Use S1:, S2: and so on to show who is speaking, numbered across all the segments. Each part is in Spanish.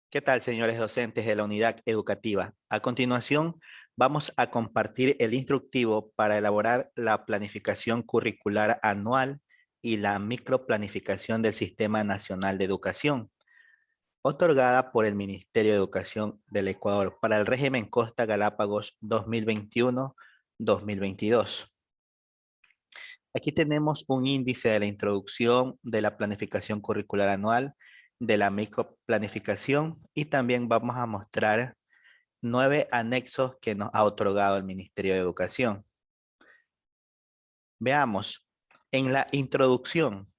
S1: ¿Qué tal, señores docentes de la unidad educativa? A continuación, vamos a compartir el instructivo para elaborar la planificación curricular anual y la microplanificación del Sistema Nacional de Educación, otorgada por el Ministerio de Educación del Ecuador para el régimen Costa Galápagos 2021-2022. Aquí tenemos un índice de la introducción de la planificación curricular anual, de la microplanificación y también vamos a mostrar 9 anexos que nos ha otorgado el Ministerio de Educación. Veamos, en la introducción,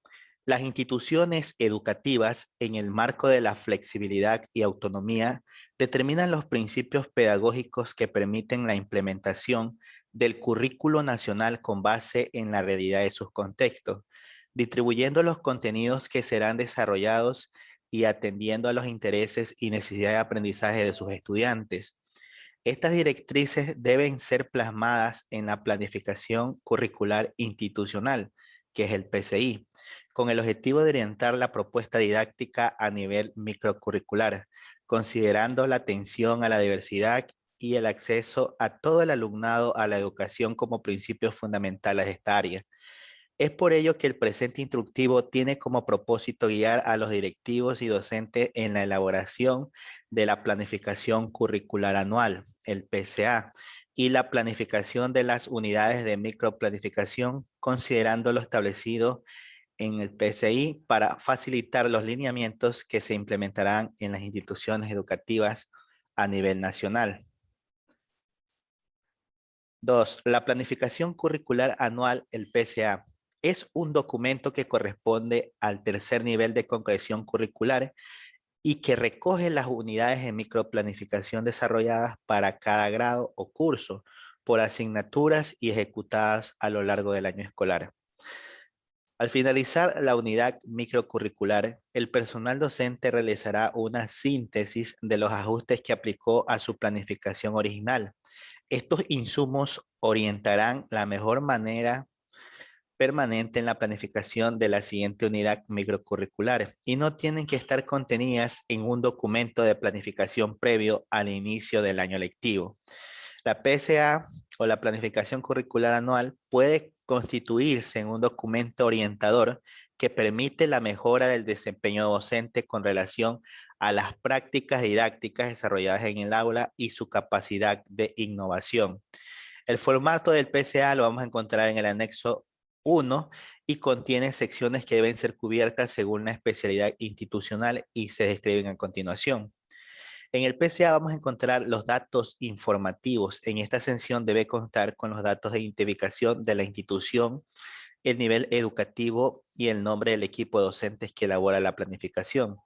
S1: las instituciones educativas en el marco de la flexibilidad y autonomía determinan los principios pedagógicos que permiten la implementación del currículo nacional con base en la realidad de sus contextos, distribuyendo los contenidos que serán desarrollados y atendiendo a los intereses y necesidades de aprendizaje de sus estudiantes. Estas directrices deben ser plasmadas en la planificación curricular institucional, que es el PCI, con el objetivo de orientar la propuesta didáctica a nivel microcurricular, considerando la atención a la diversidad y el acceso a todo el alumnado a la educación como principios fundamentales de esta área. Es por ello que el presente instructivo tiene como propósito guiar a los directivos y docentes en la elaboración de la planificación curricular anual, el PCA, y la planificación de las unidades de microplanificación, considerando lo establecido en el PCI para facilitar los lineamientos que se implementarán en las instituciones educativas a nivel nacional. 2. La planificación curricular anual, el PCA, es un documento que corresponde al tercer nivel de concreción curricular y que recoge las unidades de microplanificación desarrolladas para cada grado o curso por asignaturas y ejecutadas a lo largo del año escolar. Al finalizar la unidad microcurricular, el personal docente realizará una síntesis de los ajustes que aplicó a su planificación original. Estos insumos orientarán la mejor manera permanente en la planificación de la siguiente unidad microcurricular y no tienen que estar contenidas en un documento de planificación previo al inicio del año lectivo. La PSA o la planificación curricular anual puede constituirse en un documento orientador que permite la mejora del desempeño docente con relación a las prácticas didácticas desarrolladas en el aula y su capacidad de innovación. El formato del PCA lo vamos a encontrar en el anexo 1 y contiene secciones que deben ser cubiertas según la especialidad institucional y se describen a continuación. En el PCA vamos a encontrar los datos informativos. En esta sección debe constar con los datos de identificación de la institución, el nivel educativo y el nombre del equipo de docentes que elabora la planificación.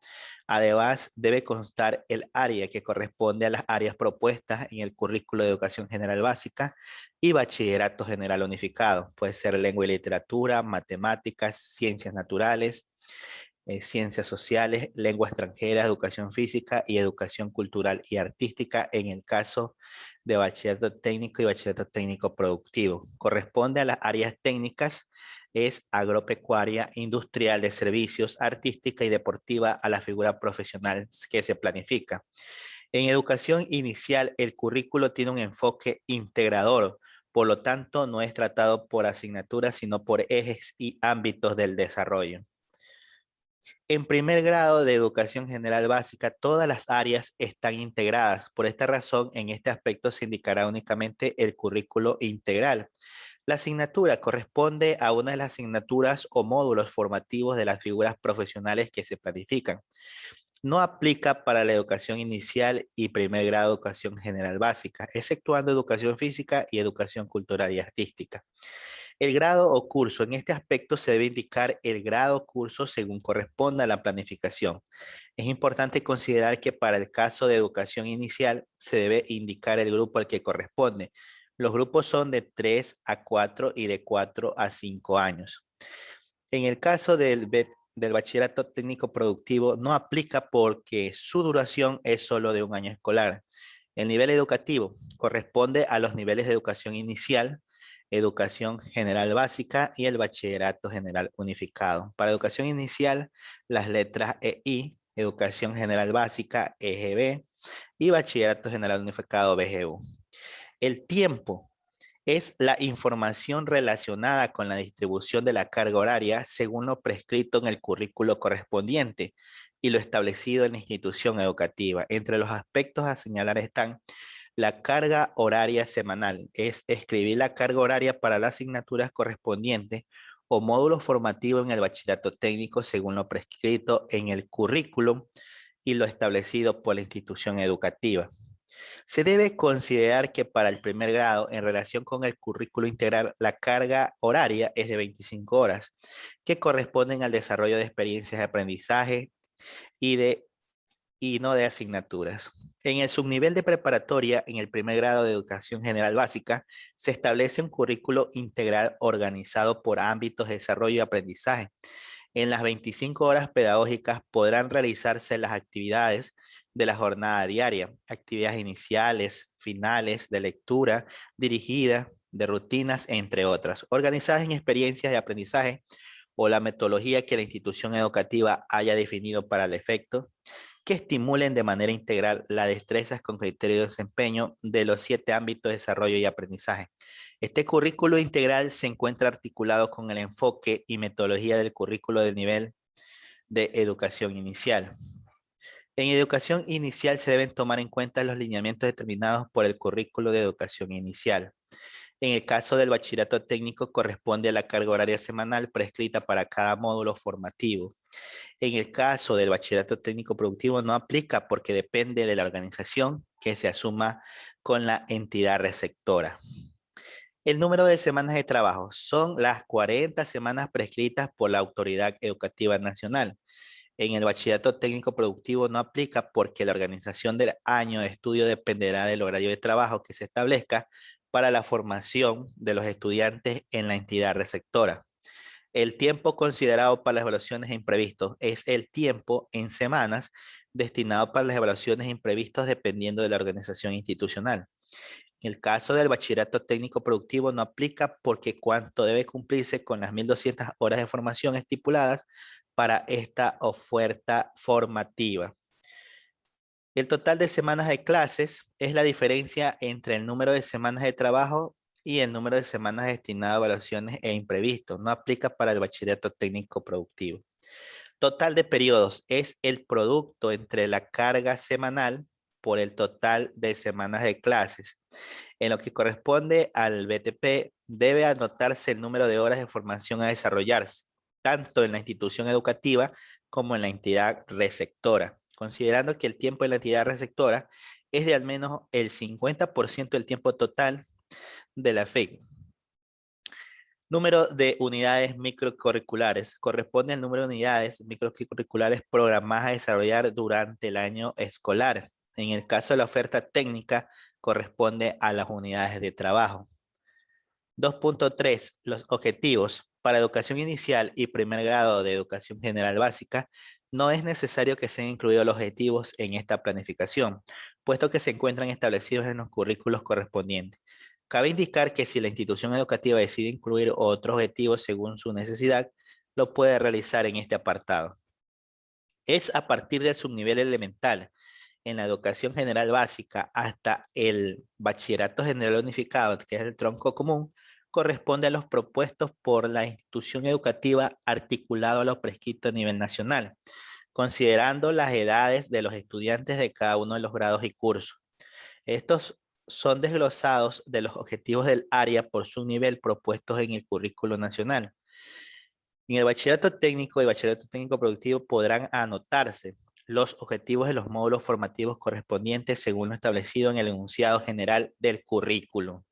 S1: Además, debe constar el área que corresponde a las áreas propuestas en el currículo de educación general básica y bachillerato general unificado. Puede ser lengua y literatura, matemáticas, ciencias naturales, ciencias sociales, lengua extranjera, educación física y educación cultural y artística en el caso de bachillerato técnico y bachillerato técnico productivo. Corresponde a las áreas técnicas, es agropecuaria, industrial, de servicios, artística y deportiva a la figura profesional que se planifica. En educación inicial, el currículo tiene un enfoque integrador, por lo tanto no es tratado por asignaturas, sino por ejes y ámbitos del desarrollo. En primer grado de educación general básica, todas las áreas están integradas. Por esta razón, en este aspecto se indicará únicamente el currículo integral. La asignatura corresponde a una de las asignaturas o módulos formativos de las figuras profesionales que se planifican. No aplica para la educación inicial y primer grado de educación general básica, exceptuando educación física y educación cultural y artística. El grado o curso, en este aspecto se debe indicar el grado o curso según corresponda a la planificación. Es importante considerar que para el caso de educación inicial se debe indicar el grupo al que corresponde. Los grupos son de 3 a 4 y de 4 a 5 años. En el caso del bachillerato técnico productivo no aplica porque su duración es solo de un año escolar. El nivel educativo corresponde a los niveles de educación inicial, educación general básica y el bachillerato general unificado. Para educación inicial, las letras E, I Educación General Básica, EGB, y Bachillerato General Unificado, BGU. El tiempo es la información relacionada con la distribución de la carga horaria según lo prescrito en el currículo correspondiente y lo establecido en la institución educativa. Entre los aspectos a señalar están la carga horaria semanal, es escribir la carga horaria para las asignaturas correspondientes o módulo formativo en el bachillerato técnico según lo prescrito en el currículum y lo establecido por la institución educativa. Se debe considerar que para el primer grado, en relación con el currículo integral, la carga horaria es de 25 horas, que corresponden al desarrollo de experiencias de aprendizaje y no de asignaturas. En el subnivel de preparatoria, en el primer grado de educación general básica, se establece un currículo integral organizado por ámbitos de desarrollo y aprendizaje. En las 25 horas pedagógicas podrán realizarse las actividades de la jornada diaria, actividades iniciales, finales, de lectura, dirigida, de rutinas, entre otras, organizadas en experiencias de aprendizaje o la metodología que la institución educativa haya definido para el efecto, que estimulen de manera integral las destrezas con criterio de desempeño de los 7 ámbitos de desarrollo y aprendizaje. Este currículo integral se encuentra articulado con el enfoque y metodología del currículo de nivel de educación inicial. En educación inicial se deben tomar en cuenta los lineamientos determinados por el currículo de educación inicial. En el caso del bachillerato técnico corresponde a la carga horaria semanal prescrita para cada módulo formativo. En el caso del bachillerato técnico productivo no aplica porque depende de la organización que se asuma con la entidad receptora. El número de semanas de trabajo son las 40 semanas prescritas por la Autoridad Educativa Nacional. En el bachillerato técnico productivo no aplica porque la organización del año de estudio dependerá del horario de trabajo que se establezca para la formación de los estudiantes en la entidad receptora. El tiempo considerado para las evaluaciones e imprevistos es el tiempo en semanas destinado para las evaluaciones e imprevistos dependiendo de la organización institucional. En el caso del bachillerato técnico productivo no aplica porque cuánto debe cumplirse con las 1.200 horas de formación estipuladas para esta oferta formativa. El total de semanas de clases es la diferencia entre el número de semanas de trabajo y el número de semanas destinado a evaluaciones e imprevistos. No aplica para el bachillerato técnico productivo. Total de periodos es el producto entre la carga semanal por el total de semanas de clases. En lo que corresponde al BTP, debe anotarse el número de horas de formación a desarrollarse, tanto en la institución educativa como en la entidad receptora, considerando que el tiempo de la entidad receptora es de al menos el 50% del tiempo total de la FEC. Número de unidades microcurriculares. Corresponde al número de unidades microcurriculares programadas a desarrollar durante el año escolar. En el caso de la oferta técnica, corresponde a las unidades de trabajo. 2.3. Los objetivos. Para educación inicial y primer grado de educación general básica, no es necesario que sean incluidos los objetivos en esta planificación, puesto que se encuentran establecidos en los currículos correspondientes. Cabe indicar que si la institución educativa decide incluir otros objetivos según su necesidad, lo puede realizar en este apartado. Es a partir del subnivel elemental en la educación general básica hasta el bachillerato general unificado, que es el tronco común, corresponde a los propuestos por la institución educativa articulado a lo prescrito a nivel nacional, considerando las edades de los estudiantes de cada uno de los grados y cursos. Estos son desglosados de los objetivos del área por su nivel propuestos en el currículo nacional. En el bachillerato técnico y bachillerato técnico productivo podrán anotarse los objetivos de los módulos formativos correspondientes según lo establecido en el enunciado general del currículo.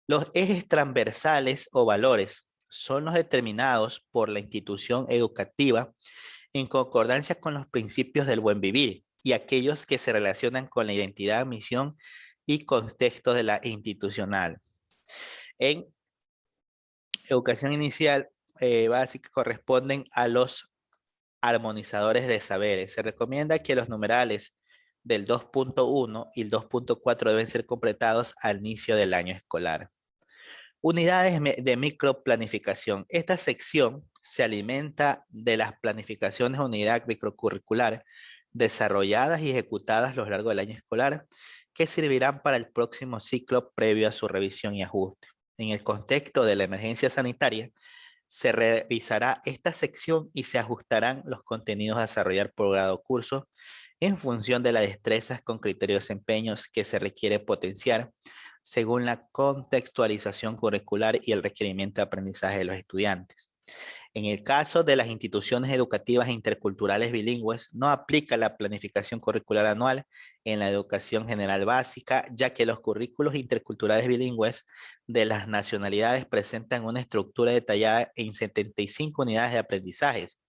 S1: Los ejes transversales o valores son los determinados por la institución educativa en concordancia con los principios del buen vivir y aquellos que se relacionan con la identidad, misión y contexto de la institucional. En educación inicial básica corresponden a los armonizadores de saberes. Se recomienda que los numerales del 2.1 y el 2.4 deben ser completados al inicio del año escolar. Unidades de microplanificación. Esta sección se alimenta de las planificaciones de unidad microcurricular desarrolladas y ejecutadas a lo largo del año escolar que servirán para el próximo ciclo previo a su revisión y ajuste. En el contexto de la emergencia sanitaria, se revisará esta sección y se ajustarán los contenidos a desarrollar por grado o curso en función de las destrezas con criterios de desempeños que se requiere potenciar según la contextualización curricular y el requerimiento de aprendizaje de los estudiantes. En el caso de las instituciones educativas interculturales bilingües, no aplica la planificación curricular anual en la educación general básica, ya que los currículos interculturales bilingües de las nacionalidades presentan una estructura detallada en 75 unidades de aprendizajes,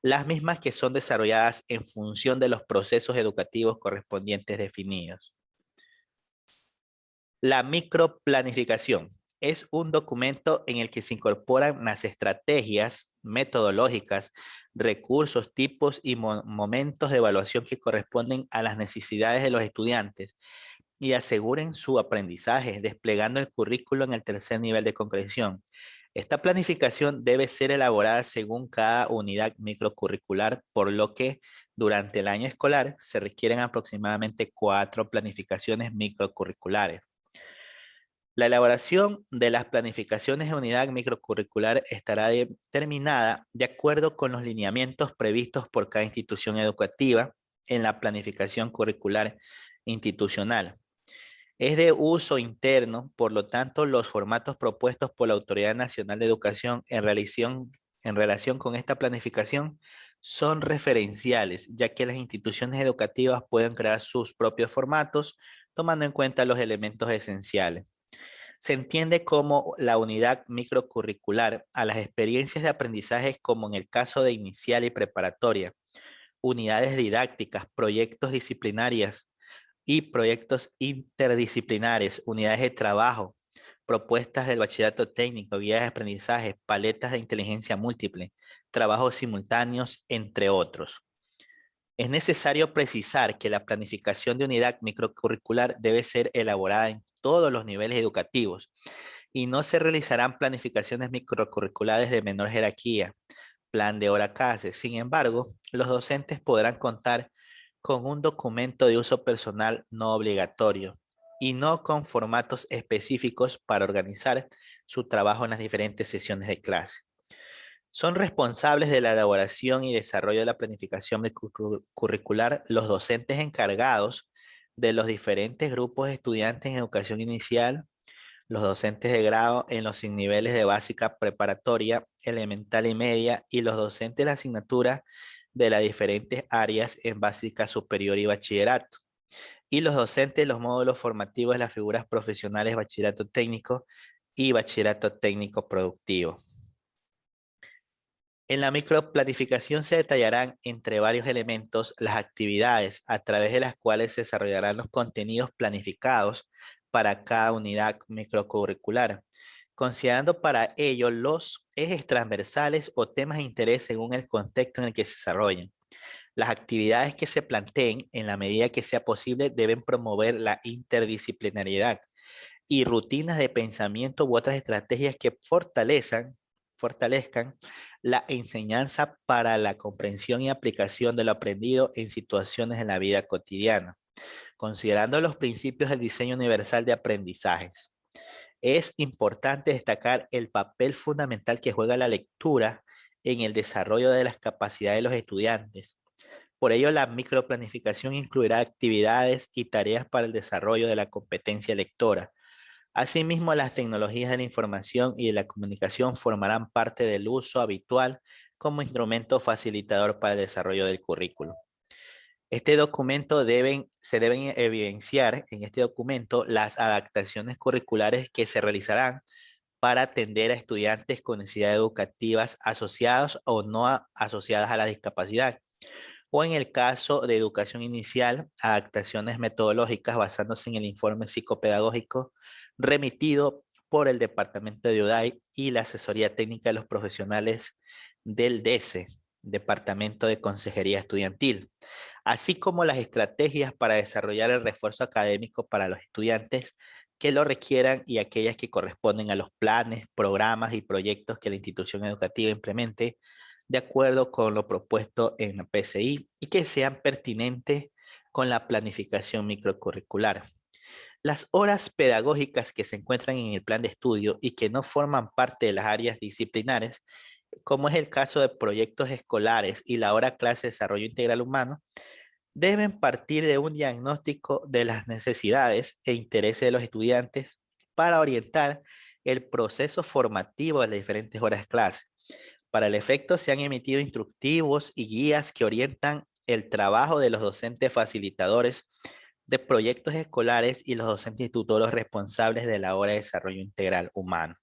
S1: las mismas que son desarrolladas en función de los procesos educativos correspondientes definidos. La microplanificación es un documento en el que se incorporan las estrategias metodológicas, recursos, tipos y momentos de evaluación que corresponden a las necesidades de los estudiantes y aseguren su aprendizaje, desplegando el currículo en el tercer nivel de concreción. Esta planificación debe ser elaborada según cada unidad microcurricular, por lo que durante el año escolar se requieren aproximadamente 4 planificaciones microcurriculares. La elaboración de las planificaciones de unidad microcurricular estará determinada de acuerdo con los lineamientos previstos por cada institución educativa en la planificación curricular institucional. Es de uso interno, por lo tanto, los formatos propuestos por la Autoridad Nacional de Educación en relación con esta planificación son referenciales, ya que las instituciones educativas pueden crear sus propios formatos tomando en cuenta los elementos esenciales. Se entiende como la unidad microcurricular a las experiencias de aprendizaje como en el caso de inicial y preparatoria, unidades didácticas, proyectos disciplinarios y proyectos interdisciplinares, unidades de trabajo, propuestas del bachillerato técnico, guías de aprendizaje, paletas de inteligencia múltiple, trabajos simultáneos, entre otros. Es necesario precisar que la planificación de unidad microcurricular debe ser elaborada en todos los niveles educativos y no se realizarán planificaciones microcurriculares de menor jerarquía, plan de hora clase. Sin embargo, los docentes podrán contar con un documento de uso personal no obligatorio y no con formatos específicos para organizar su trabajo en las diferentes sesiones de clase. Son responsables de la elaboración y desarrollo de la planificación curricular los docentes encargados de los diferentes grupos de estudiantes en educación inicial, los docentes de grado en los niveles de básica preparatoria, elemental y media, y los docentes de la asignatura de las diferentes áreas en básica superior y bachillerato, y los docentes de los módulos formativos de las figuras profesionales bachillerato técnico y bachillerato técnico productivo. En la microplanificación se detallarán entre varios elementos las actividades a través de las cuales se desarrollarán los contenidos planificados para cada unidad microcurricular, considerando para ello los ejes transversales o temas de interés según el contexto en el que se desarrollen. Las actividades que se planteen, en la medida que sea posible, deben promover la interdisciplinariedad y rutinas de pensamiento u otras estrategias que fortalezcan la enseñanza para la comprensión y aplicación de lo aprendido en situaciones de la vida cotidiana, considerando los principios del diseño universal de aprendizajes. Es importante destacar el papel fundamental que juega la lectura en el desarrollo de las capacidades de los estudiantes. Por ello, la microplanificación incluirá actividades y tareas para el desarrollo de la competencia lectora. Asimismo, las tecnologías de la información y de la comunicación formarán parte del uso habitual como instrumento facilitador para el desarrollo del currículo. Se deben evidenciar en este documento las adaptaciones curriculares que se realizarán para atender a estudiantes con necesidades educativas asociadas o no asociadas a la discapacidad, o en el caso de educación inicial, adaptaciones metodológicas basándose en el informe psicopedagógico remitido por el Departamento de UDAI y la asesoría técnica de los profesionales del DESE, Departamento de Consejería Estudiantil, así como las estrategias para desarrollar el refuerzo académico para los estudiantes que lo requieran y aquellas que corresponden a los planes, programas y proyectos que la institución educativa implemente de acuerdo con lo propuesto en la PCI y que sean pertinentes con la planificación microcurricular. Las horas pedagógicas que se encuentran en el plan de estudio y que no forman parte de las áreas disciplinares, como es el caso de proyectos escolares y la hora clase de desarrollo integral humano, deben partir de un diagnóstico de las necesidades e intereses de los estudiantes para orientar el proceso formativo de las diferentes horas clase. Para el efecto, se han emitido instructivos y guías que orientan el trabajo de los docentes facilitadores de proyectos escolares y los docentes y tutores responsables de la hora de desarrollo integral humano.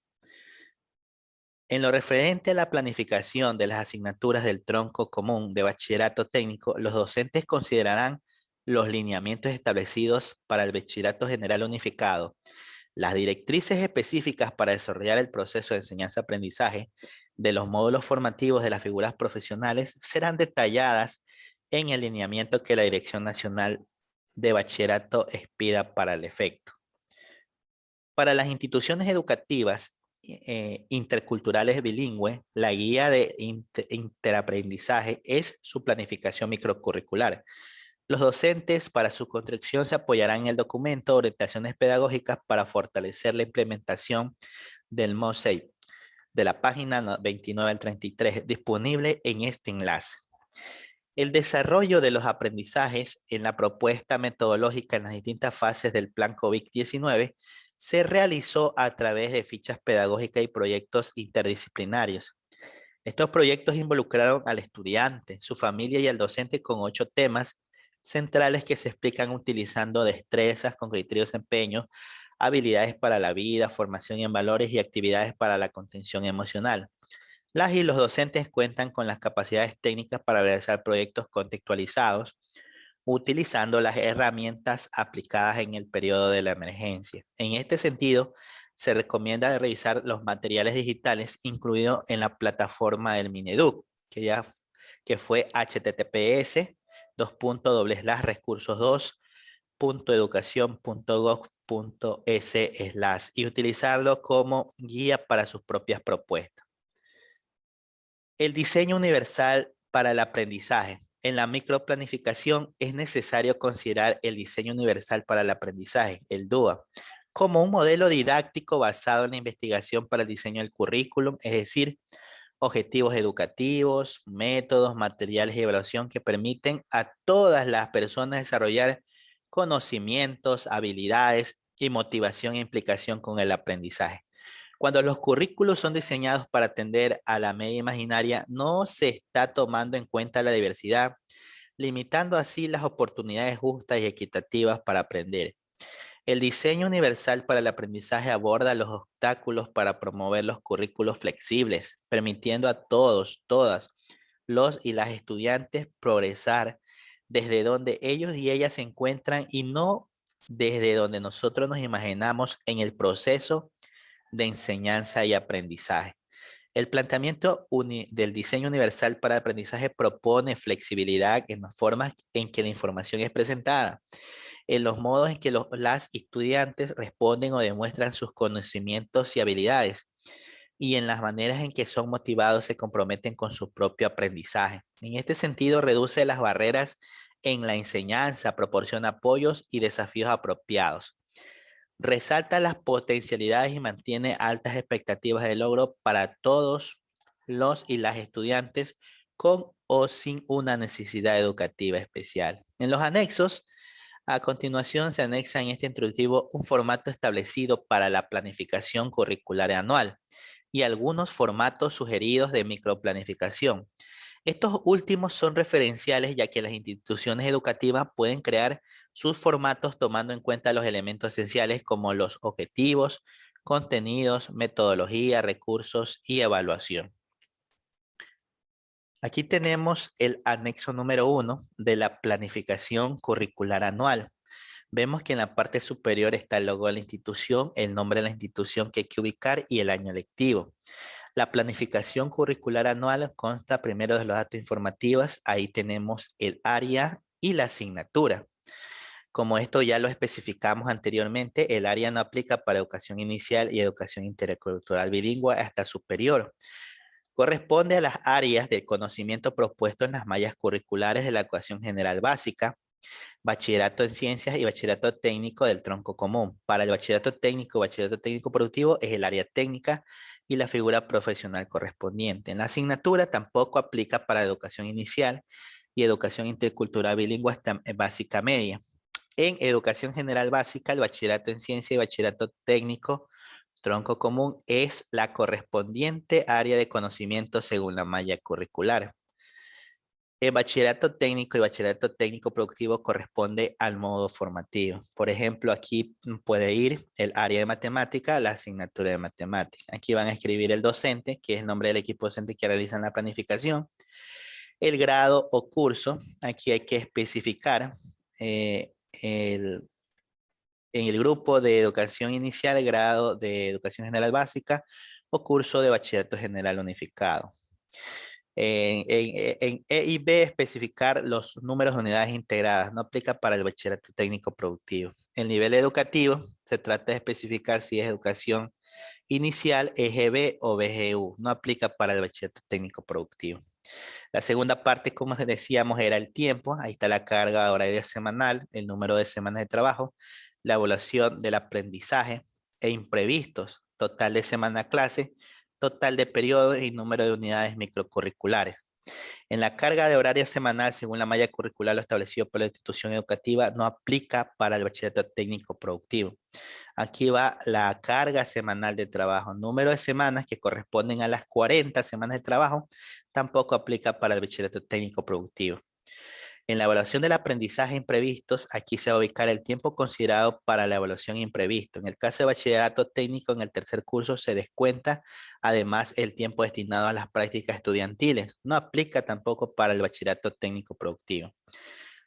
S1: En lo referente a la planificación de las asignaturas del tronco común de bachillerato técnico, los docentes considerarán los lineamientos establecidos para el bachillerato general unificado, las directrices específicas para desarrollar el proceso de enseñanza-aprendizaje de los módulos formativos de las figuras profesionales serán detalladas en el lineamiento que la Dirección Nacional de Bachillerato expida para el efecto. Para las instituciones educativas interculturales bilingües, la guía de interaprendizaje es su planificación microcurricular. Los docentes para su construcción se apoyarán en el documento Orientaciones Pedagógicas para fortalecer la implementación del MOSEI de la página 29 al 33 disponible en este enlace. El desarrollo de los aprendizajes en la propuesta metodológica en las distintas fases del plan COVID-19 se realizó a través de fichas pedagógicas y proyectos interdisciplinarios. Estos proyectos involucraron al estudiante, su familia y al docente con 8 temas centrales que se explican utilizando destrezas con criterios de desempeño, habilidades para la vida, formación en valores y actividades para la contención emocional. Las y los docentes cuentan con las capacidades técnicas para realizar proyectos contextualizados, utilizando las herramientas aplicadas en el periodo de la emergencia. En este sentido, se recomienda revisar los materiales digitales incluidos en la plataforma del Mineduc, que fue https://recursos2.educacion.gov.es/ y utilizarlo como guía para sus propias propuestas. El diseño universal para el aprendizaje. En la microplanificación es necesario considerar el diseño universal para el aprendizaje, el DUA, como un modelo didáctico basado en la investigación para el diseño del currículum, es decir, objetivos educativos, métodos, materiales y evaluación que permiten a todas las personas desarrollar conocimientos, habilidades y motivación e implicación con el aprendizaje. Cuando los currículos son diseñados para atender a la media imaginaria, no se está tomando en cuenta la diversidad, limitando así las oportunidades justas y equitativas para aprender. El diseño universal para el aprendizaje aborda los obstáculos para promover los currículos flexibles, permitiendo a todos, todas, los y las estudiantes progresar desde donde ellos y ellas se encuentran y no desde donde nosotros nos imaginamos en el proceso de enseñanza y aprendizaje. El planteamiento del diseño universal para aprendizaje propone flexibilidad en las formas en que la información es presentada, en los modos en que las estudiantes responden o demuestran sus conocimientos y habilidades, y en las maneras en que son motivados se comprometen con su propio aprendizaje. En este sentido, reduce las barreras en la enseñanza, proporciona apoyos y desafíos apropiados. Resalta las potencialidades y mantiene altas expectativas de logro para todos los y las estudiantes con o sin una necesidad educativa especial. En los anexos, a continuación se anexa en este introductivo un formato establecido para la planificación curricular anual y algunos formatos sugeridos de microplanificación. Estos últimos son referenciales ya que las instituciones educativas pueden crear sus formatos tomando en cuenta los elementos esenciales como los objetivos, contenidos, metodología, recursos y evaluación. Aquí tenemos el anexo número 1 de la planificación curricular anual. Vemos que en la parte superior está el logo de la institución, el nombre de la institución que hay que ubicar y el año lectivo. La planificación curricular anual consta primero de los datos informativos. Ahí tenemos el área y la asignatura. Como esto ya lo especificamos anteriormente, el área no aplica para educación inicial y educación intercultural bilingüe hasta superior. Corresponde a las áreas de conocimiento propuesto en las mallas curriculares de la educación general básica, bachillerato en ciencias y bachillerato técnico del tronco común. Para el bachillerato técnico productivo es el área técnica y la figura profesional correspondiente. En la asignatura tampoco aplica para educación inicial y educación intercultural bilingüe hasta básica media. En educación general básica, el bachillerato en ciencia y bachillerato técnico tronco común es la correspondiente área de conocimiento según la malla curricular. El bachillerato técnico y bachillerato técnico productivo corresponde al modo formativo. Por ejemplo, aquí puede ir el área de matemática, la asignatura de matemática. Aquí van a escribir el docente, que es el nombre del equipo docente que realizan la planificación. El grado o curso, aquí hay que especificar en el grupo de educación inicial, el grado de educación general básica o curso de bachillerato general unificado. En E y B especificar los números de unidades integradas, no aplica para el bachillerato técnico productivo. El nivel educativo se trata de especificar si es educación inicial, EGB o BGU, no aplica para el bachillerato técnico productivo. La segunda parte, como decíamos, era el tiempo, ahí está la carga horaria semanal, el número de semanas de trabajo, la evaluación del aprendizaje e imprevistos, total de semana clase, total de periodos y número de unidades microcurriculares. En la carga de horaria semanal, según la malla curricular lo establecido por la institución educativa, no aplica para el bachillerato técnico productivo. Aquí va la carga semanal de trabajo. Número de semanas que corresponden a las 40 semanas de trabajo, tampoco aplica para el bachillerato técnico productivo. En la evaluación del aprendizaje imprevistos, aquí se va a ubicar el tiempo considerado para la evaluación imprevisto. En el caso de bachillerato técnico, en el tercer curso se descuenta además el tiempo destinado a las prácticas estudiantiles. No aplica tampoco para el bachillerato técnico productivo.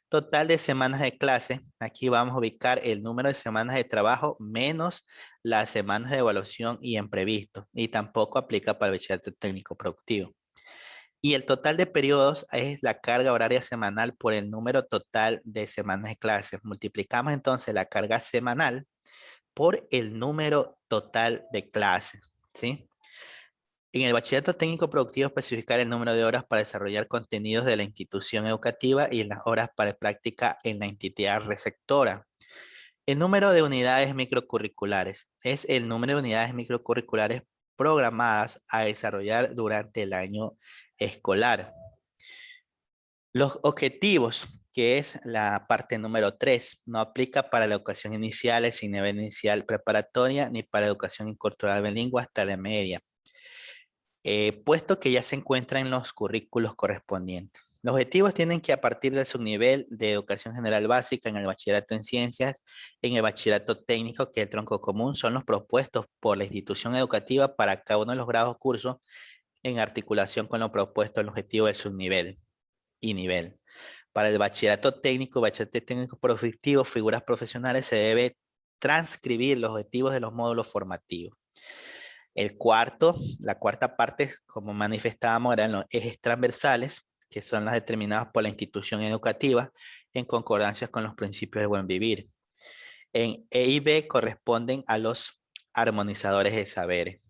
S1: Total de semanas de clase, aquí vamos a ubicar el número de semanas de trabajo menos las semanas de evaluación y imprevisto. Y tampoco aplica para el bachillerato técnico productivo. Y el total de periodos es la carga horaria semanal por el número total de semanas de clases. Multiplicamos entonces la carga semanal por el número total de clases, ¿sí? En el bachillerato técnico productivo especificar el número de horas para desarrollar contenidos de la institución educativa y las horas para práctica en la entidad receptora. El número de unidades microcurriculares es el número de unidades microcurriculares programadas a desarrollar durante el año escolar. Los objetivos, que es la parte número 3, no aplica para la educación inicial, sin nivel inicial preparatoria, ni para educación incorporal bilingüe hasta la media, puesto que ya se encuentra en los currículos correspondientes. Los objetivos tienen que a partir de su nivel de educación general básica en el bachillerato en ciencias, en el bachillerato técnico, que es el tronco común, son los propuestos por la institución educativa para cada uno de los grados o cursos en articulación con lo propuesto en el objetivo del subnivel y nivel. Para el bachillerato técnico productivo, figuras profesionales, se debe transcribir los objetivos de los módulos formativos. La cuarta parte, como manifestábamos, eran los ejes transversales, que son las determinadas por la institución educativa en concordancia con los principios de buen vivir. En E y B corresponden a los armonizadores de saberes.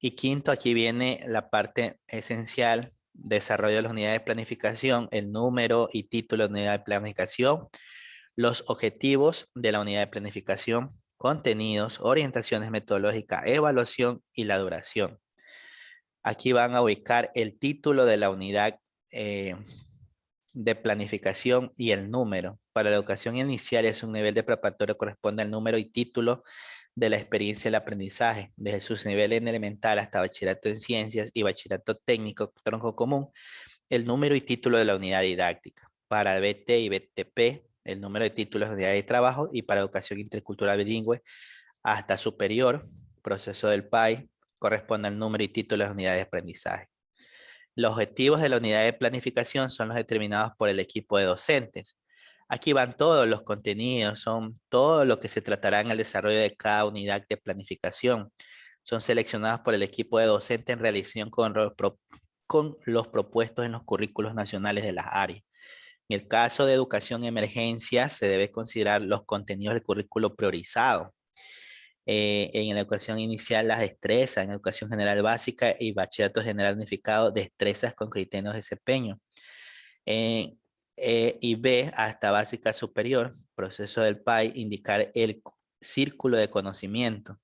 S1: Y quinto, aquí viene la parte esencial: desarrollo de las unidades de planificación, el número y título de unidad de planificación, los objetivos de la unidad de planificación, contenidos, orientaciones metodológicas, evaluación y la duración. Aquí van a ubicar el título de la unidad de planificación y el número. Para la educación inicial es un nivel de preparatoria, corresponde al número y título de la experiencia del aprendizaje, desde sus niveles elemental hasta bachillerato en ciencias y bachillerato técnico, tronco común, el número y título de la unidad didáctica. Para BT y BTP, el número de títulos de unidad de trabajo, y para educación intercultural bilingüe hasta superior, proceso del PAI, corresponde al número y título de las unidades de aprendizaje. Los objetivos de la unidad de planificación son los determinados por el equipo de docentes. Aquí van todos los contenidos, son todo lo que se tratará en el desarrollo de cada unidad de planificación. Son seleccionados por el equipo de docentes en relación con los propuestos en los currículos nacionales de las áreas. En el caso de educación emergencia, se debe considerar los contenidos del currículo priorizado. En la educación inicial, las destrezas, en educación general básica y bachillerato general unificado, destrezas con criterios de desempeño. En y B, hasta básica superior, proceso del PAI, indicar el círculo de conocimiento.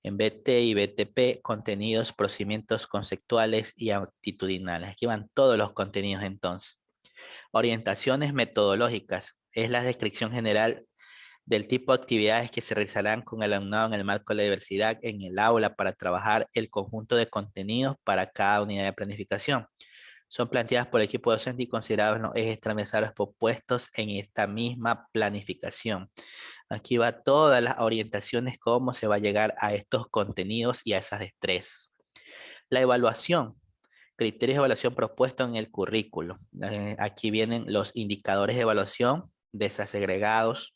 S1: En BT y BTP, contenidos, procedimientos conceptuales y actitudinales. Aquí van todos los contenidos entonces. Orientaciones metodológicas. Es la descripción general del tipo de actividades que se realizarán con el alumnado en el marco de la diversidad en el aula para trabajar el conjunto de contenidos para cada unidad de planificación. Son planteadas por el equipo docente y considerados los ejes transversales propuestos en esta misma planificación. Aquí va todas las orientaciones, cómo se va a llegar a estos contenidos y a esas destrezas. La evaluación, criterios de evaluación propuestos en el currículo. Aquí vienen los indicadores de evaluación desagregados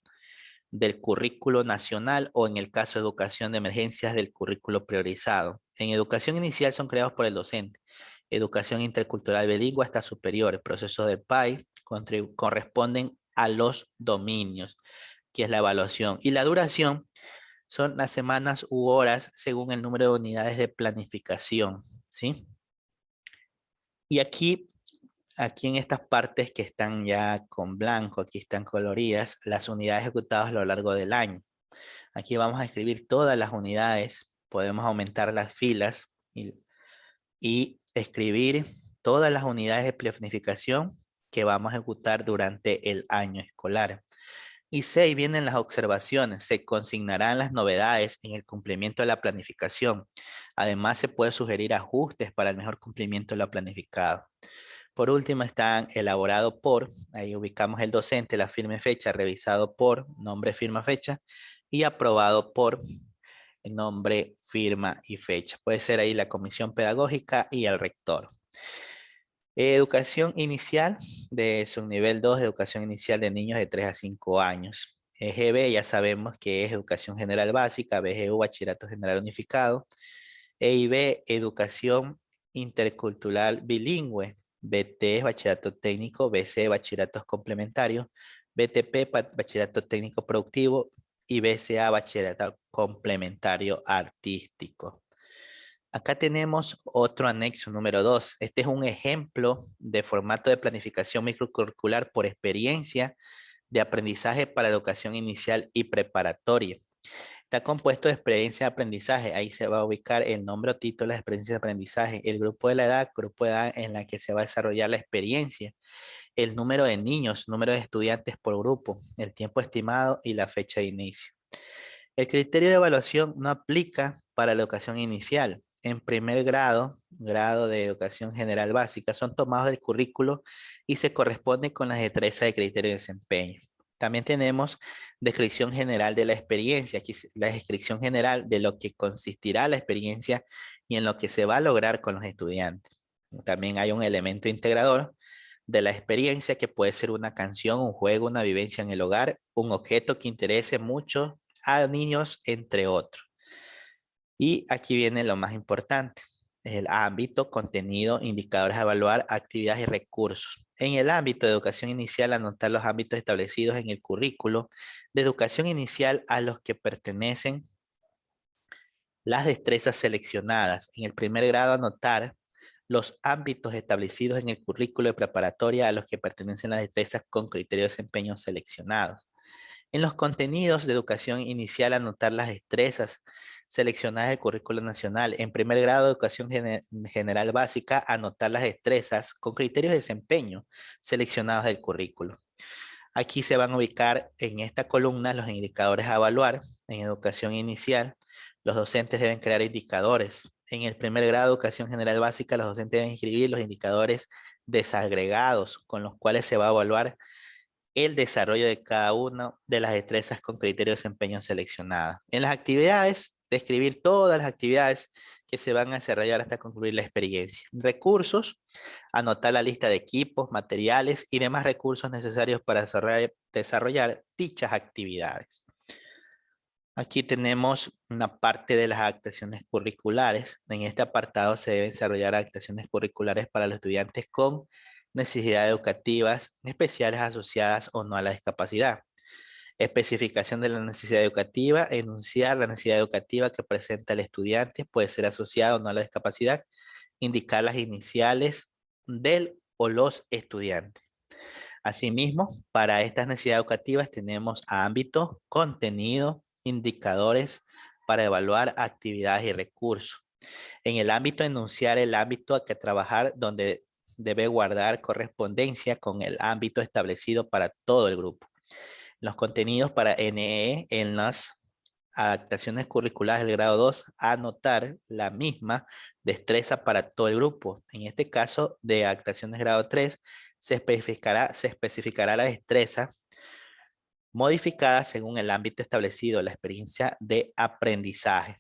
S1: del currículo nacional o en el caso de educación de emergencias del currículo priorizado. En educación inicial son creados por el docente. Educación intercultural bilingüe hasta superior. Procesos de PAI corresponden a los dominios, que es la evaluación. Y la duración son las semanas u horas según el número de unidades de planificación, ¿sí? Y aquí en estas partes que están ya con blanco, aquí están coloridas, las unidades ejecutadas a lo largo del año. Aquí vamos a escribir todas las unidades, podemos aumentar las filas y escribir todas las unidades de planificación que vamos a ejecutar durante el año escolar. Y 6 vienen las observaciones. Se consignarán las novedades en el cumplimiento de la planificación. Además, se puede sugerir ajustes para el mejor cumplimiento de lo planificado. Por último, están elaborado por, ahí ubicamos el docente, la firma y fecha, revisado por, nombre, firma, fecha, y aprobado por el nombre, firma y fecha. Puede ser ahí la comisión pedagógica y el rector. Educación inicial de subnivel 2, educación inicial de niños de 3 a 5 años. EGB ya sabemos que es educación general básica, BGU, bachillerato general unificado. EIB, educación intercultural bilingüe. BT es bachillerato técnico, BC, bachilleratos complementarios. BTP, bachillerato técnico productivo. Y BCA, bachillerato complementario artístico. Acá tenemos otro anexo número 2. Este es un ejemplo de formato de planificación microcurricular por experiencia de aprendizaje para educación inicial y preparatoria. Está compuesto de experiencia de aprendizaje. Ahí se va a ubicar el nombre o título de experiencia de aprendizaje, el grupo de la edad, grupo de edad en la que se va a desarrollar la experiencia, el número de niños, número de estudiantes por grupo, el tiempo estimado y la fecha de inicio. El criterio de evaluación no aplica para la educación inicial. En primer grado, grado de educación general básica, son tomados del currículo y se corresponden con las destrezas de criterio de desempeño. También tenemos descripción general de la experiencia, aquí la descripción general de lo que consistirá la experiencia y en lo que se va a lograr con los estudiantes. También hay un elemento integrador de la experiencia que puede ser una canción, un juego, una vivencia en el hogar, un objeto que interese mucho a niños, entre otros. Y aquí viene lo más importante, el ámbito, contenido, indicadores a evaluar, actividades y recursos. En el ámbito de educación inicial, anotar los ámbitos establecidos en el currículo de educación inicial a los que pertenecen las destrezas seleccionadas. En el primer grado, anotar los ámbitos establecidos en el currículo de preparatoria a los que pertenecen las destrezas con criterio de desempeño seleccionados. En los contenidos de educación inicial, anotar las destrezas seleccionadas del currículo nacional. En primer grado de educación general básica, anotar las destrezas con criterios de desempeño seleccionados del currículo. Aquí se van a ubicar en esta columna los indicadores a evaluar. En educación inicial, los docentes deben crear indicadores. En el primer grado de educación general básica, los docentes deben inscribir los indicadores desagregados con los cuales se va a evaluar el desarrollo de cada una de las destrezas con criterio de desempeño seleccionada. En las actividades, describir todas las actividades que se van a desarrollar hasta concluir la experiencia. Recursos, anotar la lista de equipos, materiales y demás recursos necesarios para desarrollar dichas actividades. Aquí tenemos una parte de las adaptaciones curriculares. En este apartado se deben desarrollar adaptaciones curriculares para los estudiantes con necesidades educativas especiales asociadas o no a la discapacidad. Especificación de la necesidad educativa, enunciar la necesidad educativa que presenta el estudiante, puede ser asociada o no a la discapacidad, indicar las iniciales del o los estudiantes. Asimismo, para estas necesidades educativas tenemos ámbito, contenido, indicadores para evaluar actividades y recursos. En el ámbito, enunciar el ámbito a que trabajar donde debe guardar correspondencia con el ámbito establecido para todo el grupo. Los contenidos para NE en las adaptaciones curriculares del grado 2, anotar la misma destreza para todo el grupo. En este caso de adaptaciones grado 3, se especificará la destreza modificada según el ámbito establecido, la experiencia de aprendizaje.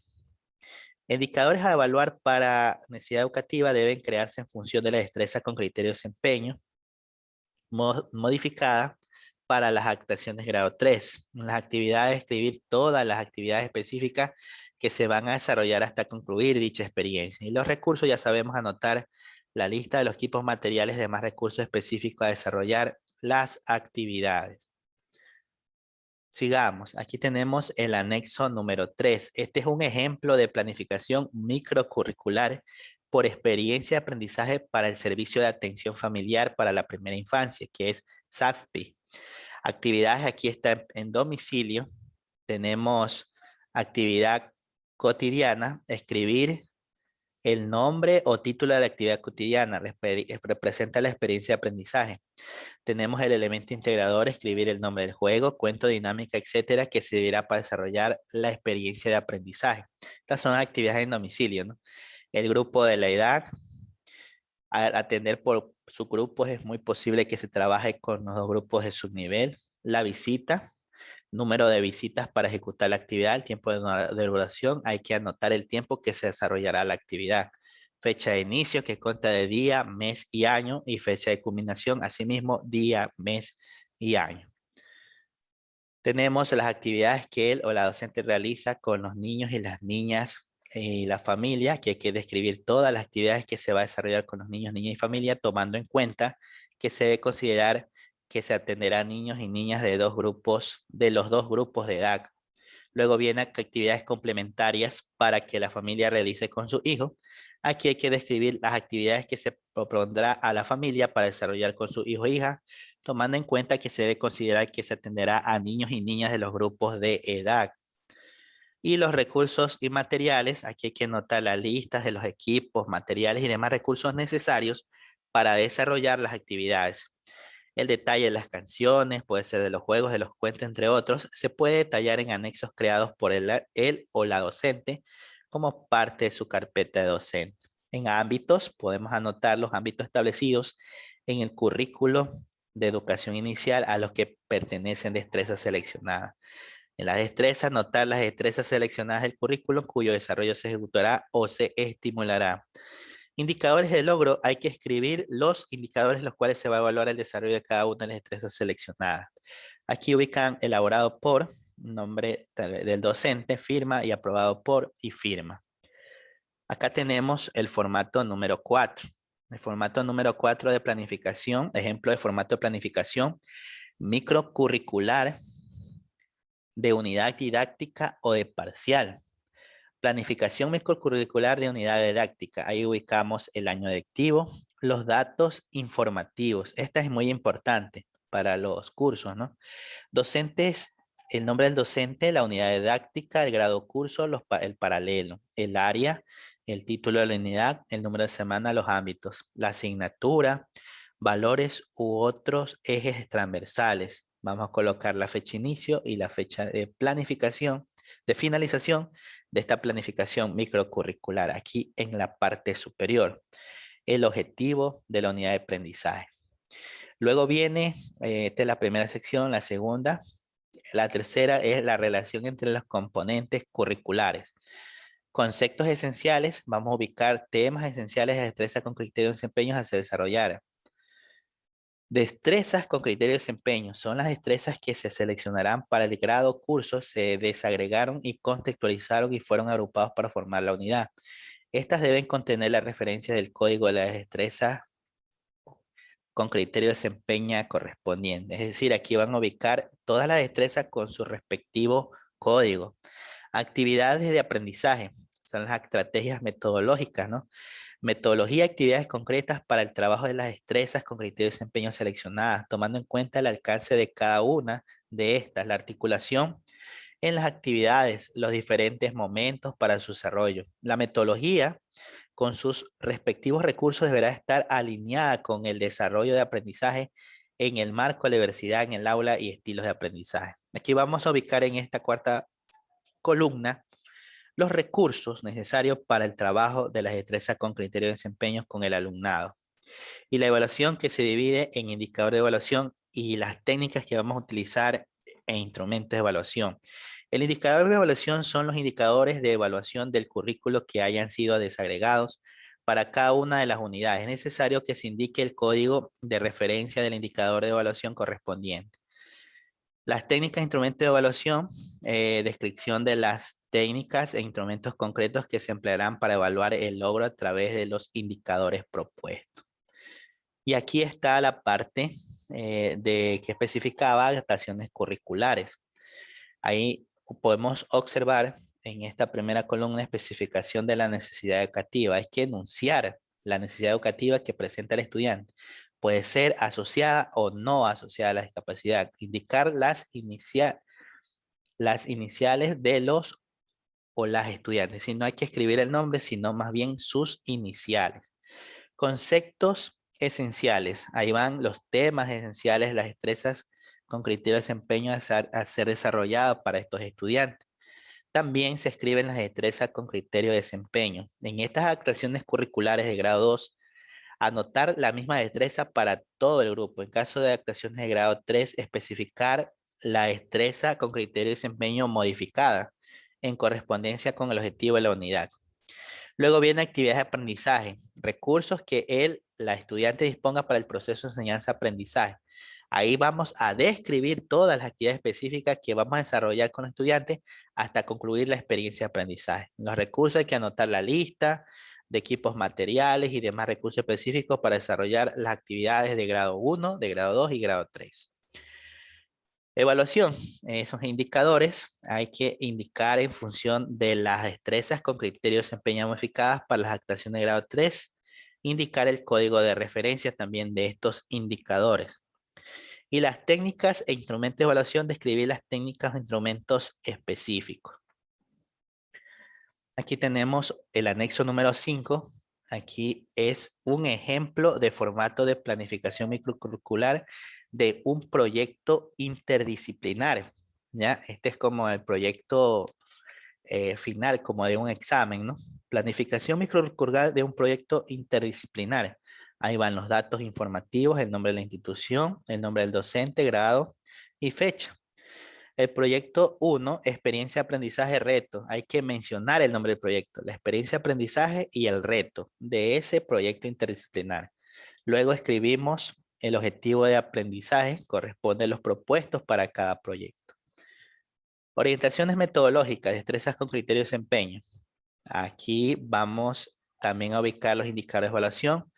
S1: Indicadores a evaluar para necesidad educativa deben crearse en función de la destreza con criterio de desempeño modificada para las actuaciones grado 3. En las actividades, escribir todas las actividades específicas que se van a desarrollar hasta concluir dicha experiencia. Y los recursos, ya sabemos anotar la lista de los equipos materiales de más recursos específicos a desarrollar las actividades. Sigamos, aquí tenemos el anexo número 3. Este es un ejemplo de planificación microcurricular por experiencia de aprendizaje para el servicio de atención familiar para la primera infancia, que es SAFPI. Actividades, aquí está en domicilio. Tenemos actividad cotidiana, escribir el nombre o título de la actividad cotidiana, representa la experiencia de aprendizaje. Tenemos el elemento integrador, escribir el nombre del juego, cuento, dinámica, etcétera, que servirá para desarrollar la experiencia de aprendizaje. Estas son actividades en domicilio, ¿no? El grupo de la edad, al atender por subgrupos, es muy posible que se trabaje con los dos grupos de subnivel. La visita, número de visitas para ejecutar la actividad, el tiempo de duración, hay que anotar el tiempo que se desarrollará la actividad. Fecha de inicio que consta de día, mes y año, y fecha de culminación, asimismo, día, mes y año. Tenemos las actividades que él o la docente realiza con los niños y las niñas y la familia, que hay que describir todas las actividades que se va a desarrollar con los niños, niñas y familia, tomando en cuenta que se debe considerar que se atenderá a niños y niñas de los dos grupos de edad. Luego vienen actividades complementarias para que la familia realice con su hijo. Aquí hay que describir las actividades que se propondrá a la familia para desarrollar con su hijo o hija, tomando en cuenta que se debe considerar que se atenderá a niños y niñas de los grupos de edad. Y los recursos y materiales, aquí hay que anotar las listas de los equipos, materiales y demás recursos necesarios para desarrollar las actividades. El detalle de las canciones, puede ser de los juegos, de los cuentos, entre otros, se puede detallar en anexos creados por él o la docente como parte de su carpeta de docente. En ámbitos, podemos anotar los ámbitos establecidos en el currículo de educación inicial a los que pertenecen destrezas seleccionadas. En las destrezas, anotar las destrezas seleccionadas del currículo cuyo desarrollo se ejecutará o se estimulará. Indicadores de logro, hay que escribir los indicadores en los cuales se va a evaluar el desarrollo de cada una de las destrezas seleccionadas. Aquí ubican elaborado por, nombre del docente, firma y aprobado por y firma. Acá tenemos el formato número 4. El formato número 4 de planificación, ejemplo de formato de planificación microcurricular de unidad didáctica o de parcial. Planificación microcurricular de unidad didáctica. Ahí ubicamos el año lectivo, los datos informativos. Esta es muy importante para los cursos, ¿no? Docentes, el nombre del docente, la unidad didáctica, el grado curso, el paralelo, el área, el título de la unidad, el número de semana, los ámbitos, la asignatura, valores u otros ejes transversales. Vamos a colocar la fecha de inicio y la fecha de planificación, de finalización de esta planificación microcurricular aquí en la parte superior. El objetivo de la unidad de aprendizaje. Luego viene, esta es la primera sección, la segunda. La tercera es la relación entre los componentes curriculares. Conceptos esenciales, vamos a ubicar temas esenciales de destreza con criterio de desempeño a desarrollar. Destrezas con criterio de desempeño son las destrezas que se seleccionarán para el grado curso, se desagregaron y contextualizaron y fueron agrupados para formar la unidad. Estas deben contener la referencia del código de las destrezas con criterio de desempeño correspondiente. Es decir, aquí van a ubicar todas las destrezas con su respectivo código. Actividades de aprendizaje son las estrategias metodológicas, ¿no? Metodología y actividades concretas para el trabajo de las destrezas con criterio de desempeño seleccionadas, tomando en cuenta el alcance de cada una de estas, la articulación en las actividades, los diferentes momentos para su desarrollo. La metodología con sus respectivos recursos deberá estar alineada con el desarrollo de aprendizaje en el marco de la diversidad en el aula y estilos de aprendizaje. Aquí vamos a ubicar en esta cuarta columna los recursos necesarios para el trabajo de las destrezas con criterio de desempeño con el alumnado. Y la evaluación que se divide en indicador de evaluación y las técnicas que vamos a utilizar e instrumentos de evaluación. El indicador de evaluación son los indicadores de evaluación del currículo que hayan sido desagregados para cada una de las unidades. Es necesario que se indique el código de referencia del indicador de evaluación correspondiente. Las técnicas e instrumentos de evaluación, descripción de las técnicas e instrumentos concretos que se emplearán para evaluar el logro a través de los indicadores propuestos. Y aquí está la parte de que especificaba adaptaciones curriculares. Ahí podemos observar en esta primera columna especificación de la necesidad educativa. Hay que enunciar la necesidad educativa que presenta el estudiante. Puede ser asociada o no asociada a la discapacidad. Indicar las iniciales de los o las estudiantes. Si no hay que escribir el nombre, sino más bien sus iniciales. Conceptos esenciales. Ahí van los temas esenciales, las destrezas con criterio de desempeño a ser desarrolladas para estos estudiantes. También se escriben las destrezas con criterio de desempeño. En estas actuaciones curriculares de grado 2, anotar la misma destreza para todo el grupo. En caso de actuaciones de grado 3, especificar la destreza con criterio de desempeño modificada en correspondencia con el objetivo de la unidad. Luego viene actividades de aprendizaje, recursos que la estudiante disponga para el proceso de enseñanza-aprendizaje. Ahí vamos a describir todas las actividades específicas que vamos a desarrollar con los estudiantes hasta concluir la experiencia de aprendizaje. En los recursos hay que anotar la lista de equipos materiales y demás recursos específicos para desarrollar las actividades de grado 1, de grado 2 y grado 3. Evaluación. Esos indicadores hay que indicar en función de las destrezas con criterios de desempeño modificadas para las actuaciones de grado 3. Indicar el código de referencia también de estos indicadores. Y las técnicas e instrumentos de evaluación, describir las técnicas o instrumentos específicos. Aquí tenemos el anexo número 5. Aquí es un ejemplo de formato de planificación microcurricular de un proyecto interdisciplinario, ¿ya? Este es como el proyecto final, como de un examen, ¿no? Planificación microcurricular de un proyecto interdisciplinario. Ahí van los datos informativos, el nombre de la institución, el nombre del docente, grado y fecha. El proyecto 1, experiencia, aprendizaje, reto. Hay que mencionar el nombre del proyecto, la experiencia, aprendizaje y el reto de ese proyecto interdisciplinar. Luego escribimos el objetivo de aprendizaje, corresponde a los propuestos para cada proyecto. Orientaciones metodológicas, destrezas con criterio de desempeño. Aquí vamos también a ubicar los indicadores de evaluación,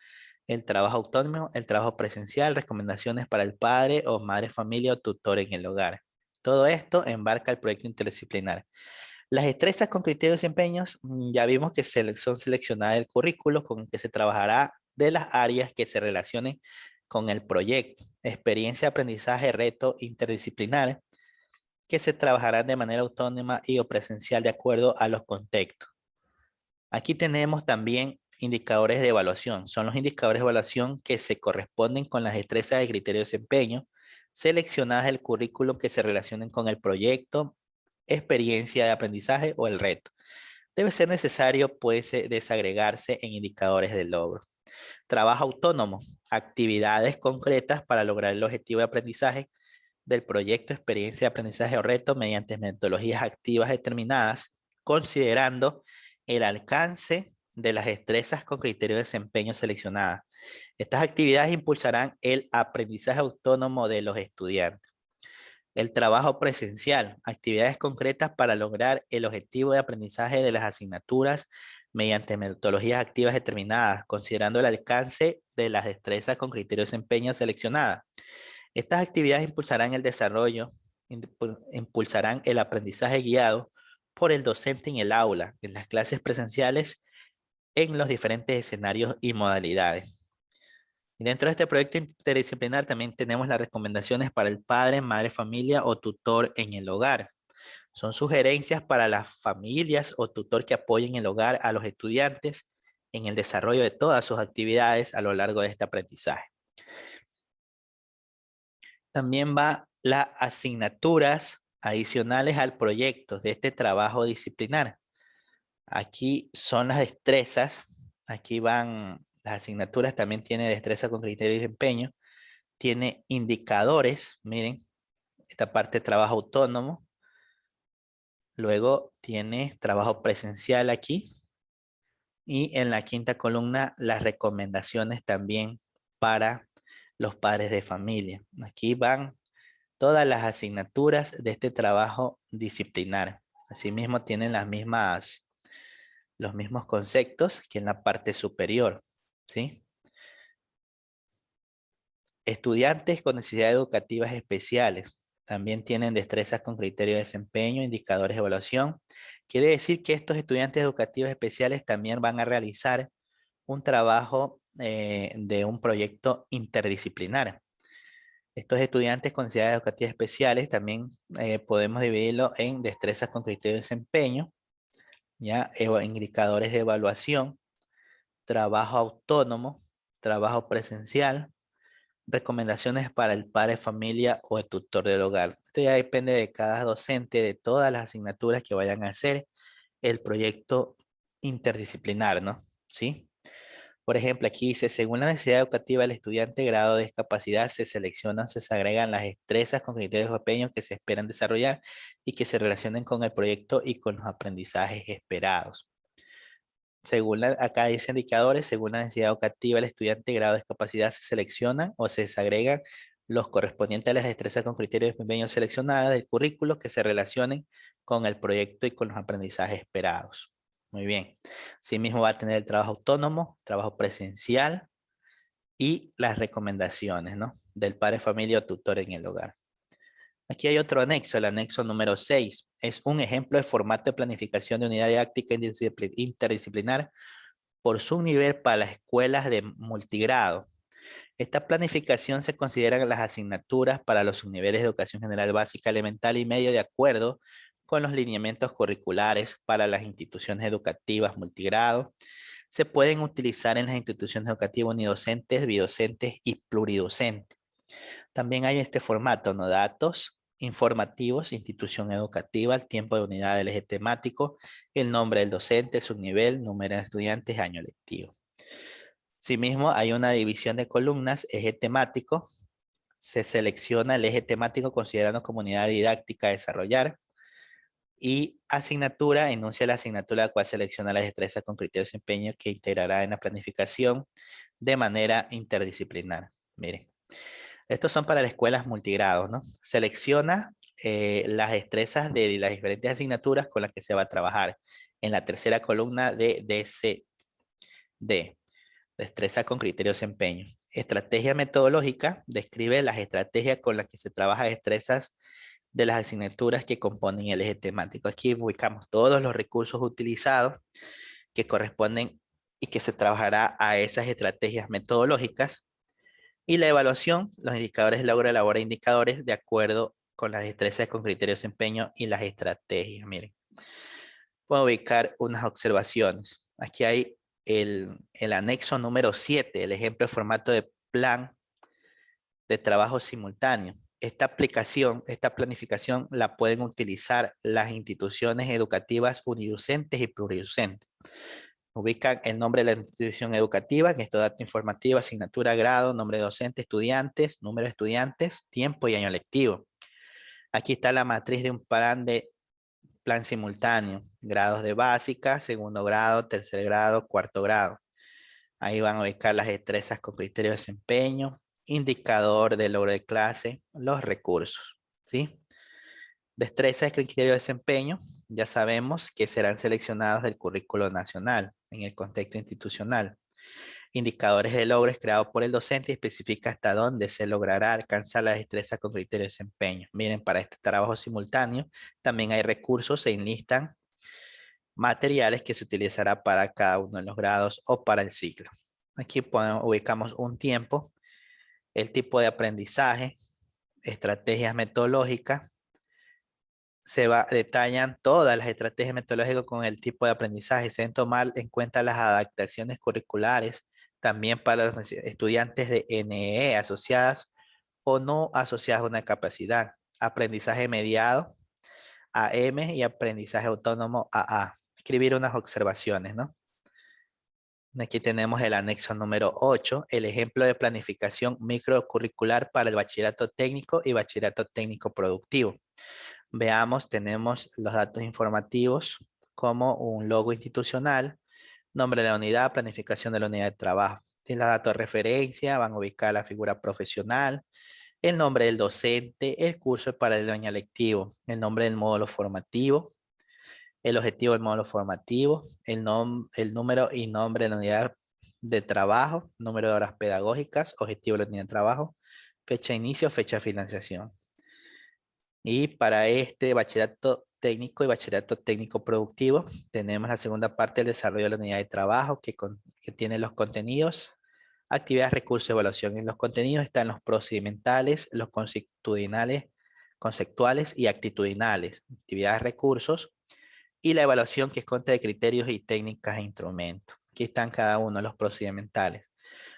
S1: el trabajo autónomo, el trabajo presencial, recomendaciones para el padre o madre familia o tutor en el hogar. Todo esto embarca el proyecto interdisciplinar. Las destrezas con criterio de desempeño, ya vimos que son seleccionadas el currículo con el que se trabajará de las áreas que se relacionen con el proyecto. Experiencia, aprendizaje, reto interdisciplinar, que se trabajarán de manera autónoma y o presencial de acuerdo a los contextos. Aquí tenemos también indicadores de evaluación. Son los indicadores de evaluación que se corresponden con las destrezas de criterio de desempeño, seleccionadas del currículo que se relacionen con el proyecto, experiencia de aprendizaje o el reto. Debe ser necesario, pues, desagregarse en indicadores de logro. Trabajo autónomo, actividades concretas para lograr el objetivo de aprendizaje del proyecto, experiencia de aprendizaje o reto mediante metodologías activas determinadas, considerando el alcance de las destrezas con criterio de desempeño seleccionadas. Estas actividades impulsarán el aprendizaje autónomo de los estudiantes. El trabajo presencial, actividades concretas para lograr el objetivo de aprendizaje de las asignaturas mediante metodologías activas determinadas, considerando el alcance de las destrezas con criterio de desempeño seleccionadas. Estas actividades impulsarán el desarrollo, impulsarán el aprendizaje guiado por el docente en el aula, en las clases presenciales, en los diferentes escenarios y modalidades. Y dentro de este proyecto interdisciplinar también tenemos las recomendaciones para el padre, madre, familia o tutor en el hogar. Son sugerencias para las familias o tutor que apoyen el hogar a los estudiantes en el desarrollo de todas sus actividades a lo largo de este aprendizaje. También va las asignaturas adicionales al proyecto de este trabajo disciplinar. Aquí son las destrezas. Aquí van las asignaturas. También tiene destreza con criterio de desempeño. Tiene indicadores. Miren, esta parte de trabajo autónomo. Luego tiene trabajo presencial aquí. Y en la quinta columna, las recomendaciones también para los padres de familia. Aquí van todas las asignaturas de este trabajo disciplinar. Asimismo, tienen los mismos conceptos que en la parte superior, ¿sí? Estudiantes con necesidades educativas especiales. También tienen destrezas con criterio de desempeño, indicadores de evaluación. Quiere decir que estos estudiantes educativos especiales también van a realizar un trabajo de un proyecto interdisciplinar. Estos estudiantes con necesidades educativas especiales también podemos dividirlo en destrezas con criterio de desempeño, ya indicadores de evaluación, trabajo autónomo, trabajo presencial, recomendaciones para el padre de familia o el tutor del hogar. Esto ya depende de cada docente, de todas las asignaturas que vayan a hacer el proyecto interdisciplinar, ¿no? ¿Sí? Por ejemplo, aquí dice, según la necesidad educativa del estudiante, grado de discapacidad, se seleccionan, se agregan las destrezas con criterios de desempeño que se esperan desarrollar y que se relacionen con el proyecto y con los aprendizajes esperados. Acá dice indicadores, según la necesidad educativa del estudiante, grado de discapacidad, se seleccionan o se desagregan los correspondientes a las destrezas con criterios de desempeño seleccionadas del currículo que se relacionen con el proyecto y con los aprendizajes esperados. Muy bien. Asimismo va a tener el trabajo autónomo, trabajo presencial y las recomendaciones, ¿no? Del padre de familia o tutor en el hogar. Aquí hay otro anexo, el anexo número 6. Es un ejemplo de formato de planificación de unidad didáctica interdisciplinar por su nivel para las escuelas de multigrado. Esta planificación se considera las asignaturas para los subniveles de educación general básica, elemental y medio de acuerdo con los lineamientos curriculares para las instituciones educativas multigrado. Se pueden utilizar en las instituciones educativas unidocentes, bidocentes y pluridocentes. También hay este formato, ¿no? Datos informativos, institución educativa, el tiempo de unidad del eje temático, el nombre del docente, su nivel, número de estudiantes, año lectivo. Asimismo, hay una división de columnas, eje temático. Se selecciona el eje temático considerando como unidad didáctica a desarrollar. Y asignatura, enuncia la asignatura la cual selecciona las destrezas con criterio de desempeño que integrará en la planificación de manera interdisciplinar. Miren, estos son para las escuelas multigrados, ¿no? Selecciona las destrezas de las diferentes asignaturas con las que se va a trabajar. En la tercera columna de DCD, destreza con criterio de desempeño. Estrategia metodológica describe las estrategias con las que se trabaja destrezas de las asignaturas que componen el eje temático. Aquí ubicamos todos los recursos utilizados que corresponden y que se trabajará a esas estrategias metodológicas. Y la evaluación, los indicadores de logro elabora indicadores de acuerdo con las destrezas con criterio de desempeño y las estrategias. Miren, puedo ubicar unas observaciones. Aquí hay el anexo número 7, el ejemplo de formato de plan de trabajo simultáneo. Esta aplicación, esta planificación la pueden utilizar las instituciones educativas unidocentes y pluridocentes. Ubican el nombre de la institución educativa, que es todo dato informativo, asignatura, grado, nombre de docente, estudiantes, número de estudiantes, tiempo y año lectivo. Aquí está la matriz de un plan simultáneo, grados de básica, segundo grado, tercer grado, cuarto grado. Ahí van a ubicar las destrezas con criterio de desempeño, indicador de logro de clase, los recursos, ¿sí? Destrezas con criterio de desempeño, ya sabemos que serán seleccionados del currículo nacional en el contexto institucional. Indicadores de logros creados por el docente y especifica hasta dónde se logrará alcanzar la destreza con criterio de desempeño. Miren, para este trabajo simultáneo también hay recursos, se enlistan materiales que se utilizará para cada uno de los grados o para el ciclo. Aquí ubicamos un tiempo, el tipo de aprendizaje, estrategias metodológicas, detallan todas las estrategias metodológicas con el tipo de aprendizaje, se deben tomar en cuenta las adaptaciones curriculares, también para los estudiantes de NE asociadas o no asociadas a una capacidad, aprendizaje mediado, AM y aprendizaje autónomo AA. Escribir unas observaciones, ¿no? Aquí tenemos el anexo número 8, el ejemplo de planificación microcurricular para el bachillerato técnico y bachillerato técnico productivo. Veamos, tenemos los datos informativos como un logo institucional, nombre de la unidad, planificación de la unidad de trabajo. Tiene los datos de referencia, van a ubicar la figura profesional, el nombre del docente, el curso para el año lectivo, el nombre del módulo formativo, el objetivo del módulo formativo, el número y nombre de la unidad de trabajo, número de horas pedagógicas, objetivo de la unidad de trabajo, fecha de inicio, fecha de financiación. Y para este bachillerato técnico y bachillerato técnico productivo, tenemos la segunda parte del desarrollo de la unidad de trabajo que tiene los contenidos, actividades, recursos, evaluación. En los contenidos están los procedimentales, los conceptuales y actitudinales, actividades, recursos, y la evaluación que consta de criterios y técnicas e instrumentos. Aquí están cada uno de los procedimentales.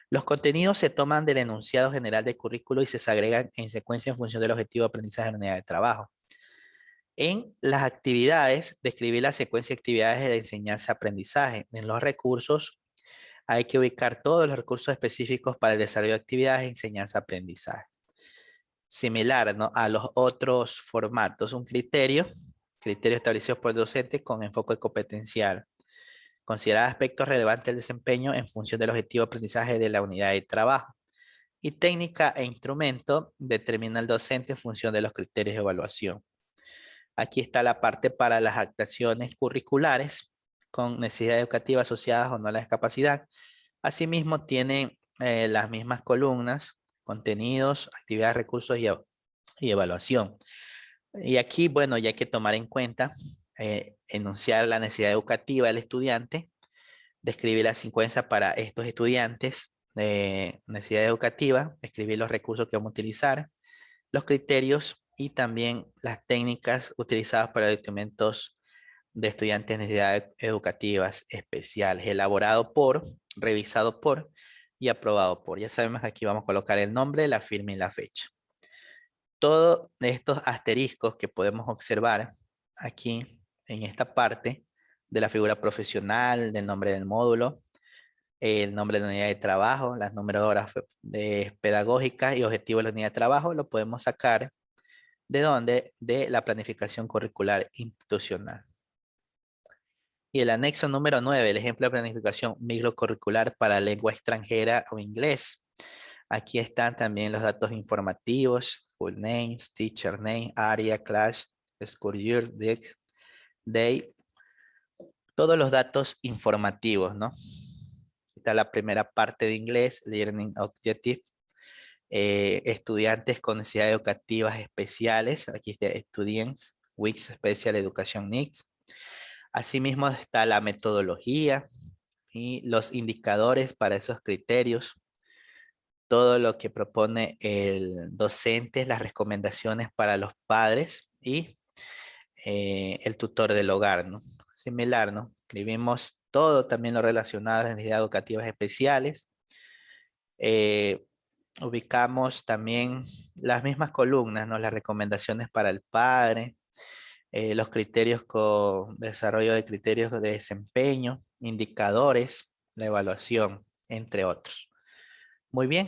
S1: Los contenidos se toman del enunciado general del currículo y se agregan en secuencia en función del objetivo de aprendizaje de la unidad de trabajo. En las actividades, describir la secuencia de actividades de enseñanza-aprendizaje. En los recursos, hay que ubicar todos los recursos específicos para el desarrollo de actividades de enseñanza-aprendizaje. Similar, ¿no?, a los otros formatos, un criterio establecido por el docente con enfoque competencial. Considerar aspectos relevantes del desempeño en función del objetivo de aprendizaje de la unidad de trabajo. Y técnica e instrumento determina el docente en función de los criterios de evaluación. Aquí está la parte para las actuaciones curriculares con necesidades educativas asociadas o no a la discapacidad. Asimismo, tienen las mismas columnas, contenidos, actividades, recursos y evaluación. Y aquí, bueno, ya hay que tomar en cuenta, enunciar la necesidad educativa del estudiante, describir la secuencia para estos estudiantes de necesidad educativa, escribir los recursos que vamos a utilizar, los criterios y también las técnicas utilizadas para documentos de estudiantes de necesidades educativas especiales, elaborado por, revisado por y aprobado por. Ya sabemos que aquí vamos a colocar el nombre, la firma y la fecha. Todos estos asteriscos que podemos observar aquí en esta parte de la figura profesional, del nombre del módulo, el nombre de la unidad de trabajo, las números de horas pedagógicas y objetivos de la unidad de trabajo, lo podemos sacar ¿de dónde? De la planificación curricular institucional. Y el anexo número 9, el ejemplo de planificación microcurricular para lengua extranjera o inglés. Aquí están también los datos informativos, full names, teacher name, area, class, school year, day, todos los datos informativos, ¿no? Está la primera parte de inglés, learning objective, estudiantes con necesidades educativas especiales, aquí está Students with Special Education Needs. Asimismo está la metodología y los indicadores para esos criterios, todo lo que propone el docente, las recomendaciones para los padres y el tutor del hogar, ¿no? Similar, ¿no? Escribimos todo también lo relacionado a las necesidades educativas especiales. Ubicamos también las mismas columnas, ¿no? Las recomendaciones para el padre, los criterios con desarrollo de criterios de desempeño, indicadores, la evaluación, entre otros. Muy bien.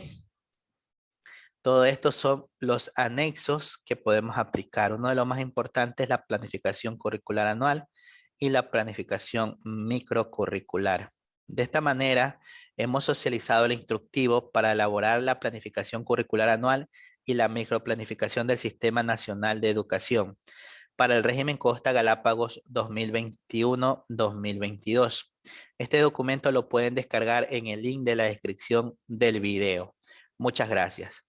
S1: Todo esto son los anexos que podemos aplicar. Uno de los más importantes es la planificación curricular anual y la planificación microcurricular. De esta manera, hemos socializado el instructivo para elaborar la planificación curricular anual y la microplanificación del Sistema Nacional de Educación. para el régimen Costa Galápagos 2021-2022. Este documento lo pueden descargar en el link de la descripción del video. Muchas gracias.